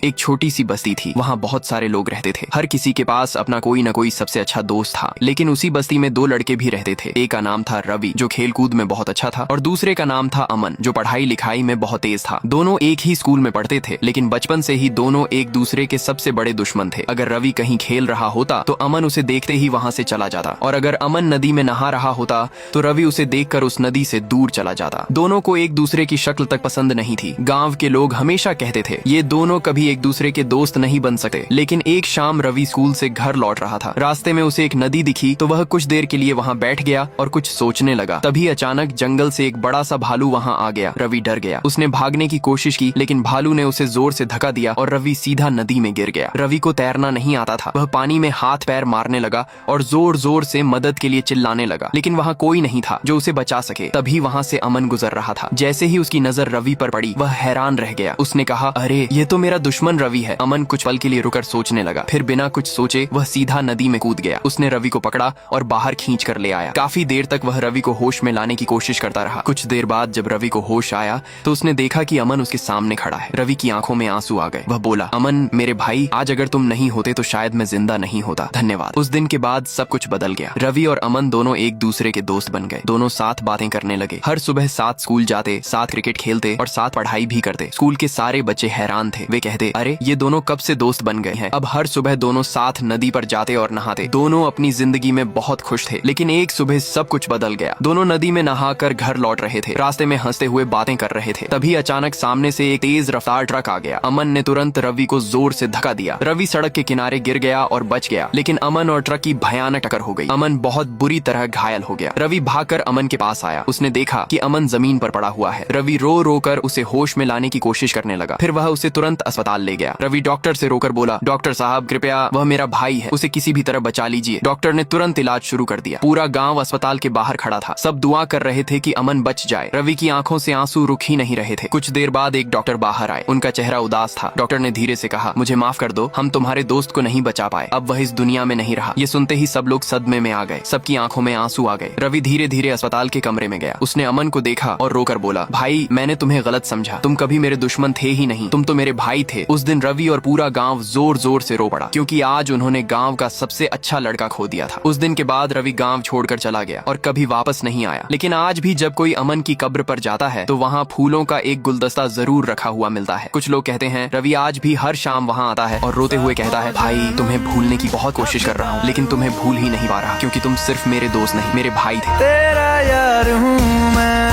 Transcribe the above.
एक छोटी सी बस्ती थी। वहाँ बहुत सारे लोग रहते थे। हर किसी के पास अपना कोई न कोई सबसे अच्छा दोस्त था। लेकिन उसी बस्ती में दो लड़के भी रहते थे। एक का नाम था रवि, जो खेल कूद में बहुत अच्छा था, और दूसरे का नाम था अमन, जो पढ़ाई लिखाई में बहुत तेज था। दोनों एक ही स्कूल में पढ़ते थे, लेकिन बचपन से ही दोनों एक दूसरे के सबसे बड़े दुश्मन थे। अगर रवि कहीं खेल रहा होता तो अमन उसे देखते ही वहाँ से चला जाता, और अगर अमन नदी में नहा रहा होता तो रवि उसे देखकर उस नदी से दूर चला जाता। दोनों को एक दूसरे की शक्ल तक पसंद नहीं थी। गांव के लोग हमेशा कहते थे ये दोनों कभी एक दूसरे के दोस्त नहीं बन सकते। लेकिन एक शाम रवि स्कूल से घर लौट रहा था। रास्ते में उसे एक नदी दिखी तो वह कुछ देर के लिए वहाँ बैठ गया और कुछ सोचने लगा। तभी अचानक जंगल से एक बड़ा सा भालू वहाँ आ गया। रवि डर गया। उसने भागने की कोशिश की, लेकिन भालू ने उसे जोर से धक्का दिया और रवि सीधा नदी में गिर गया। रवि को तैरना नहीं आता था। वह पानी में हाथ पैर मारने लगा और जोर जोर से मदद के लिए चिल्लाने लगा, लेकिन वहाँ कोई नहीं था जो उसे बचा सके। तभी वहाँ से अमन गुजर रहा था। जैसे ही उसकी नजर रवि पर पड़ी, वह हैरान रह गया। उसने कहा, अरे ये तो मेरा दुश्मन रवि है। अमन कुछ पल के लिए रुकर सोचने लगा, फिर बिना कुछ सोचे वह सीधा नदी में कूद गया। उसने रवि को पकड़ा और बाहर खींच कर ले आया। काफी देर तक वह रवि को होश में लाने की कोशिश करता रहा। कुछ देर बाद जब रवि को होश आया तो उसने देखा कि अमन उसके सामने खड़ा है। रवि की आंखों में आंसू आ गए। वह बोला, अमन मेरे भाई, आज अगर तुम नहीं होते तो शायद मैं जिंदा नहीं होता। धन्यवाद। उस दिन के बाद सब कुछ बदल गया। रवि और अमन दोनों एक दूसरे के दोस्त बन गए। दोनों साथ बातें करने लगे। हर सुबह साथ स्कूल जाते, साथ क्रिकेट खेलते और साथ पढ़ाई भी करते। स्कूल के सारे बच्चे हैरान थे। वे कहते, अरे ये दोनों कब से दोस्त बन गए हैं। अब हर सुबह दोनों साथ नदी पर जाते और नहाते। दोनों अपनी जिंदगी में बहुत खुश थे। लेकिन एक सुबह सब कुछ बदल गया। दोनों नदी में नहाकर घर लौट रहे थे। रास्ते में हंसते हुए बातें कर रहे थे। तभी अचानक सामने से एक तेज रफ्तार ट्रक आ गया। अमन ने तुरंत रवि को जोर से धक्का दिया। रवि सड़क के किनारे गिर गया और बच गया, लेकिन अमन और ट्रक की भयानक टक्कर हो गई। अमन बहुत बुरी तरह घायल हो गया। रवि भागकर अमन के पास आया। उसने देखा कि अमन जमीन पर पड़ा हुआ है। रवि रो रो कर उसे होश में लाने की कोशिश करने लगा। फिर वह उसे तुरंत अस्पताल ले गया। रवि डॉक्टर से रोकर बोला, डॉक्टर साहब कृपया, वह मेरा भाई है, उसे किसी भी तरह बचा लीजिए। डॉक्टर ने तुरंत इलाज शुरू कर दिया। पूरा गांव अस्पताल के बाहर खड़ा था। सब दुआ कर रहे थे कि अमन बच जाए। रवि की आंखों से आंसू रुक ही नहीं रहे थे। कुछ देर बाद एक डॉक्टर बाहर आए। उनका चेहरा उदास था। डॉक्टर ने धीरे से कहा, मुझे माफ कर दो, हम तुम्हारे दोस्त को नहीं बचा पाए। अब वह इस दुनिया में नहीं रहा। ये सुनते ही सब लोग सदमे में आ गए। सबकी आंखों में आंसू आ गए। रवि धीरे धीरे अस्पताल के कमरे में गया। उसने अमन को देखा और रोकर बोला, भाई मैंने तुम्हें गलत समझा। तुम कभी मेरे दुश्मन थे ही नहीं, तुम तो मेरे भाई थे। उस दिन रवि और पूरा गांव जोर जोर से रो पड़ा, क्योंकि आज उन्होंने गांव का सबसे अच्छा लड़का खो दिया था। उस दिन के बाद रवि गांव छोड़कर चला गया और कभी वापस नहीं आया। लेकिन आज भी जब कोई अमन की कब्र पर जाता है तो वहाँ फूलों का एक गुलदस्ता जरूर रखा हुआ मिलता है। कुछ लोग कहते हैं रवि आज भी हर शाम वहाँ आता है और रोते हुए कहता है, भाई तुम्हें भूलने की बहुत कोशिश कर रहा हूँ, लेकिन तुम्हें भूल ही नहीं पा रहा, क्योंकि तुम सिर्फ मेरे दोस्त नहीं, मेरे भाई थे। तेरा यार हूँ मैं।